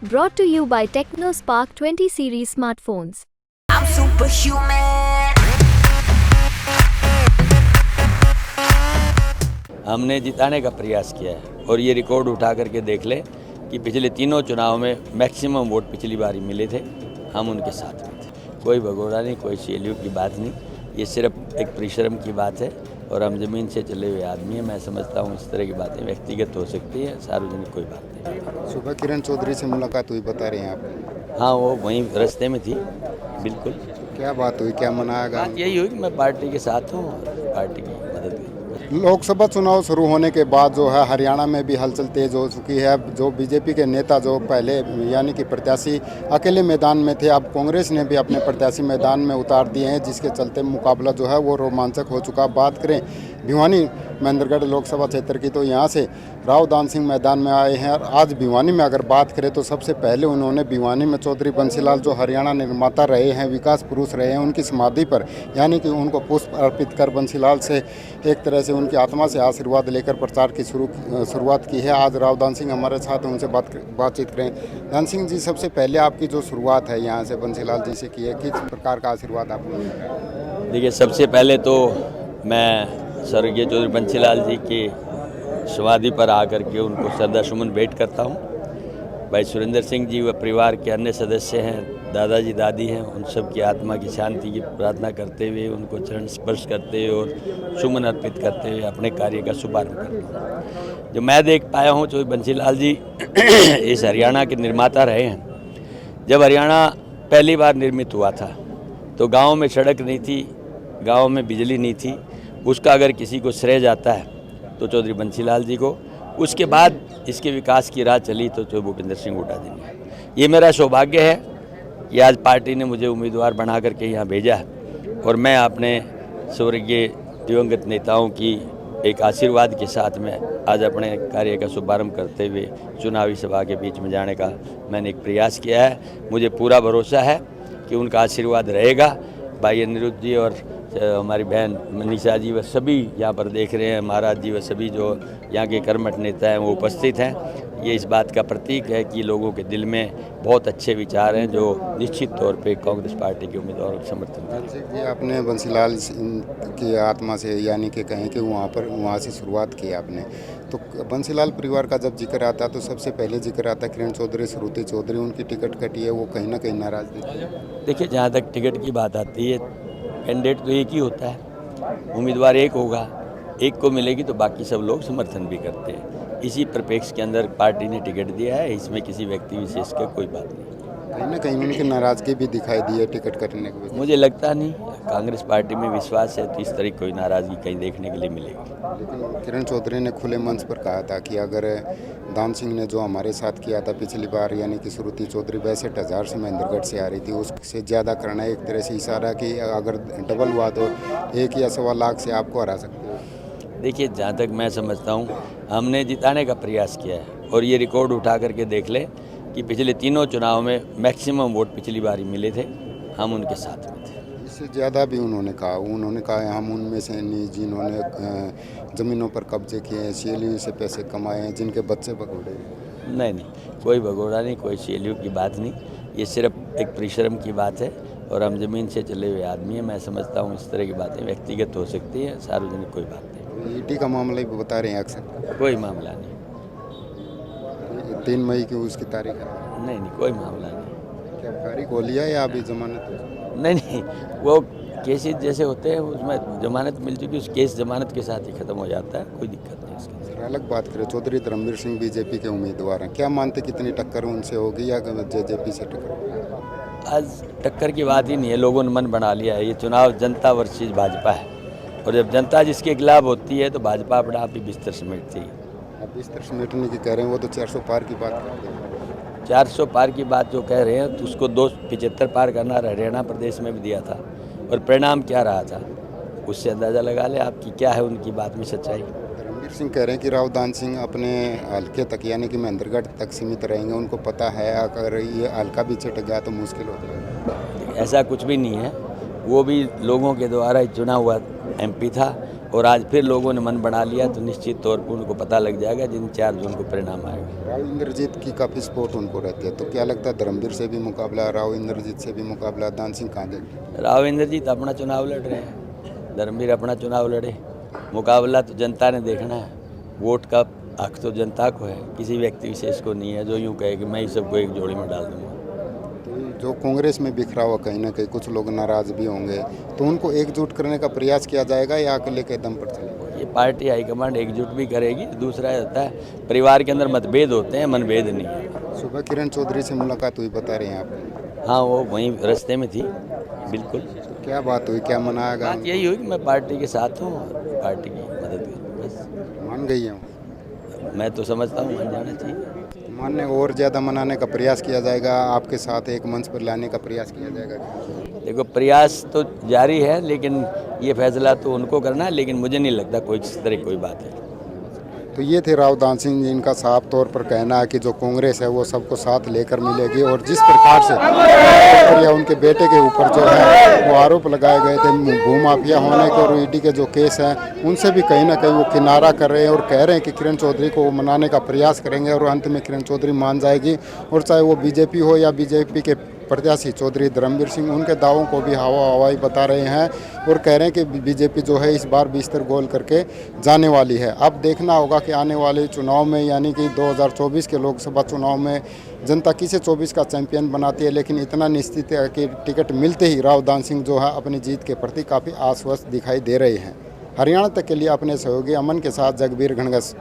Brought to you by TechnoSpark 20 series smartphones. I'm superhuman. हमने जिताने का प्रयास किया है और ये रिकॉर्ड उठा करके देख ले कि पिछले तीनों चुनाव में मैक्सिमम वोट पिछली बारी मिले थे, हम उनके साथ में थे। कोई भगोड़ा नहीं, कोई शेलियों की बात नहीं, ये सिर्फ एक परिश्रम की बात है और हम ज़मीन से चले हुए आदमी हैं। मैं समझता हूँ इस तरह की बातें व्यक्तिगत हो सकती है, सार्वजनिक कोई बात नहीं। सुबह किरण चौधरी से मुलाकात हुई बता रहे हैं आप? हाँ, वो वहीं रास्ते में थी, बिल्कुल। क्या बात हुई, क्या मनाया गया? बात यही हुई कि मैं पार्टी के साथ हूँ और पार्टी की मदद की। लोकसभा चुनाव शुरू होने के बाद जो है हरियाणा में भी हलचल तेज हो चुकी है। जो बीजेपी के नेता जो पहले यानी कि प्रत्याशी अकेले मैदान में थे, अब कांग्रेस ने भी अपने प्रत्याशी मैदान में उतार दिए हैं, जिसके चलते मुकाबला जो है वो रोमांचक हो चुका। बात करें भिवानी महेंद्रगढ़ लोकसभा क्षेत्र की, तो यहाँ से राव दान सिंह मैदान में आए हैं। और आज भिवानी में अगर बात करें तो सबसे पहले उन्होंने भिवानी में चौधरी बंसीलाल जो हरियाणा निर्माता रहे हैं, विकास पुरुष रहे हैं, उनकी समाधि पर यानी कि उनको पुष्प अर्पित कर बंसीलाल से एक तरह से उनकी आत्मा से आशीर्वाद लेकर प्रचार की शुरुआत की है। आज राव दान सिंह हमारे साथ हैं, उनसे बातचीत करें। दान सिंह जी, सबसे पहले आपकी जो शुरुआत है यहाँ से बंसीलाल जी से की है, किस प्रकार का आशीर्वाद आपको? देखिए, सबसे पहले तो मैं स्वर्गीय चौधरी बंसीलाल जी की समाधि पर आकर के उनको श्रद्धासुमन भेंट करता हूँ। भाई सुरेंद्र सिंह जी व परिवार के अन्य सदस्य हैं, दादाजी दादी हैं, उन सब की आत्मा की शांति की प्रार्थना करते हुए, उनको चरण स्पर्श करते हुए और सुमन अर्पित करते हुए अपने कार्य का शुभारंभ करता हूँ। जो मैं देख पाया हूँ, चौधरी बंसीलाल जी इस हरियाणा के निर्माता रहे हैं। जब हरियाणा पहली बार निर्मित हुआ था तो गाँव में सड़क नहीं थी, गाँव में बिजली नहीं थी। उसका अगर किसी को श्रेय जाता है तो चौधरी बंसीलाल जी को। उसके बाद इसके विकास की राह चली तो चौधरी भूपेंद्र सिंह हुड्डा जी ने। ये मेरा सौभाग्य है कि आज पार्टी ने मुझे उम्मीदवार बना करके यहाँ भेजा है और मैं अपने स्वर्गीय दिवंगत नेताओं की एक आशीर्वाद के साथ में आज अपने कार्य का शुभारंभ करते हुए चुनावी सभा के बीच में जाने का मैंने एक प्रयास किया है। मुझे पूरा भरोसा है कि उनका आशीर्वाद रहेगा। भाई अनिरुद्ध जी और हमारी बहन मनीषा जी व सभी यहाँ पर देख रहे हैं, महाराज जी व सभी जो यहाँ के कर्मठ नेता हैं वो उपस्थित हैं। ये इस बात का प्रतीक है कि लोगों के दिल में बहुत अच्छे विचार हैं जो निश्चित तौर पे कांग्रेस पार्टी के उम्मीदवारों का समर्थन करें। ये आपने बंसीलाल की आत्मा से यानी कि कहें कि वहाँ से शुरुआत की आपने, तो बंसीलाल परिवार का जब जिक्र आता है तो सबसे पहले जिक्र आता है किरण चौधरी, श्रुति चौधरी। उनकी टिकट कटी है, वो कहीं ना कहीं नाराज थी। देखिए, जहाँ तक टिकट की बात आती है, कैंडिडेट तो एक ही होता है, उम्मीदवार एक होगा, एक को मिलेगी तो बाकी सब लोग समर्थन भी करते हैं। इसी परिप्रेक्ष्य के अंदर पार्टी ने टिकट दिया है, इसमें किसी व्यक्ति विशेष का कोई बात नहीं। कहीं ना कहीं उनकी नाराजगी भी दिखाई दी है टिकट कटने के बाद। मुझे लगता नहीं, कांग्रेस पार्टी में विश्वास है तो इस तरह कोई नाराज़गी कहीं देखने के लिए मिलेगी। लेकिन किरण चौधरी ने खुले मंच पर कहा था कि अगर दान सिंह ने जो हमारे साथ किया था पिछली बार, यानी कि श्रुति चौधरी 62,000 से महेंद्रगढ़ से आ रही थी, उससे ज़्यादा करना है। एक तरह से इशारा कि अगर डबल हुआ तो 1 या 1.25 लाख से आपको हरा सकते हो। देखिए, जहाँ तक मैं समझता हूँ, हमने जिताने का प्रयास किया है और ये रिकॉर्ड उठा करके देख ले कि पिछले तीनों चुनाव में मैक्सिमम वोट पिछली बारी मिले थे, हम उनके साथ में थे। इससे ज़्यादा भी उन्होंने कहा हम उनमें से नहीं जिन्होंने ज़मीनों पर कब्जे किए हैं, सीएलयू से पैसे कमाए हैं, जिनके बच्चे भगोड़े। नहीं, कोई भगोड़ा नहीं, कोई शेलियों की बात नहीं, ये सिर्फ एक परिश्रम की बात है और हम ज़मीन से चले हुए आदमी हैं। मैं समझता हूँ इस तरह की बातें व्यक्तिगत हो सकती है, सार्वजनिक कोई बात नहीं। ईडी का मामला ही बता रहे हैं अक्सर। कोई मामला नहीं। 3 मई की उसकी तारीख है? नहीं, कोई मामला नहीं। क्या तारीख हो लिया या अभी जमानत? नहीं, वो केसेस जैसे होते हैं उसमें जमानत मिल चुकी, उस केस जमानत के साथ ही ख़त्म हो जाता है, कोई दिक्कत नहीं इसके। सर, अलग बात करें, चौधरी धर्मवीर सिंह बीजेपी के उम्मीदवार हैं, क्या मानते कितनी टक्कर उनसे होगी या जेजेपी से टक्कर? आज टक्कर की बात ही नहीं है, लोगों ने मन बना लिया है। ये चुनाव जनता वर्सेस भाजपा है और जब जनता जिसके खिलाफ होती है तो भाजपा अपना आप ही बिस्तर समेटती है। अब बिस्तर समेटने की कह रहे हैं, वो तो 400 पार की बात करते हैं। 400 पार की बात जो कह रहे हैं तो उसको 275 पार करना हरियाणा प्रदेश में भी दिया था और परिणाम क्या रहा था, उससे अंदाज़ा लगा ले आपकी क्या है उनकी बात में सच्चाई। धर्मवीर सिंह कह रहे हैं कि राव दान सिंह अपने हल्के तक यानी कि महेंद्रगढ़ तक सीमित रहेंगे, उनको पता है अगर ये हल्का भी छट गया तो मुश्किल हो जाएगा। ऐसा कुछ भी नहीं है, वो भी लोगों के द्वारा चुना हुआ एमपी था और आज फिर लोगों ने मन बना लिया तो निश्चित तौर पर उनको पता लग जाएगा जिन 4 जून को परिणाम आएगा। राव इंद्रजीत की काफ़ी सपोर्ट उनको रहती है, तो क्या लगता है धर्मवीर से भी मुकाबला, राव इंद्रजीत से भी मुकाबला, दान सिंह कहाँ देंगे? राव इंद्रजीत अपना चुनाव लड़ रहे हैं, धर्मवीर अपना चुनाव लड़े। मुकाबला तो जनता ने देखना है, वोट का हक तो जनता को है, किसी व्यक्ति विशेष को नहीं है जो यूँ कहे कि मैं ही सबको एक जोड़ी में डाल दूँगा। तो जो कांग्रेस में बिखरा हुआ कहीं ना कहीं कुछ लोग नाराज भी होंगे, तो उनको एकजुट करने का प्रयास किया जाएगा या अकेले के दम पर चलेगा? ये पार्टी हाईकमांड एकजुट भी करेगी। दूसरा होता है परिवार के अंदर मतभेद होते हैं, मनभेद नहीं है। सुबह किरण चौधरी से मुलाकात हुई बता रहे हैं आप? हाँ, वो वहीं रास्ते में थी, बिल्कुल। क्या बात हुई, क्या मनाया गया? बात यही हुई कि मैं पार्टी के साथ हूँ और पार्टी की मदद करूँ, बस। मान गई है? मैं तो समझता हूँ मान जाना चाहिए। मानने और ज़्यादा मनाने का प्रयास किया जाएगा, आपके साथ एक मंच पर लाने का प्रयास किया जाएगा? देखो, प्रयास तो जारी है, लेकिन ये फैसला तो उनको करना है, लेकिन मुझे नहीं लगता कोई इस तरह की कोई बात है। तो ये थे राव दान सिंह जी, इनका साफ तौर पर कहना है कि जो कांग्रेस है वो सबको साथ लेकर मिलेगी, और जिस प्रकार से या उनके बेटे के ऊपर जो है वो आरोप लगाए गए थे भूमाफिया होने के और ईडी के जो केस हैं उनसे भी कहीं ना कहीं वो किनारा कर रहे हैं और कह रहे हैं कि किरण चौधरी को वो मनाने का प्रयास करेंगे और अंत में किरण चौधरी मान जाएगी। और चाहे वो बीजेपी हो या बीजेपी के प्रत्याशी चौधरी धर्मवीर सिंह, उनके दावों को भी हवाई बता रहे हैं और कह रहे हैं कि बीजेपी जो है इस बार बिस्तर गोल करके जाने वाली है। अब देखना होगा कि आने वाले चुनाव में, यानी कि 2024 के लोकसभा चुनाव में जनता किसे 24 का चैंपियन बनाती है, लेकिन इतना निश्चित है कि टिकट मिलते ही राव दान सिंह जो है अपनी जीत के प्रति काफ़ी आश्वस्त दिखाई दे रहे हैं। हरियाणा तक के लिए अपने सहयोगी अमन के साथ जगबीर घनघस।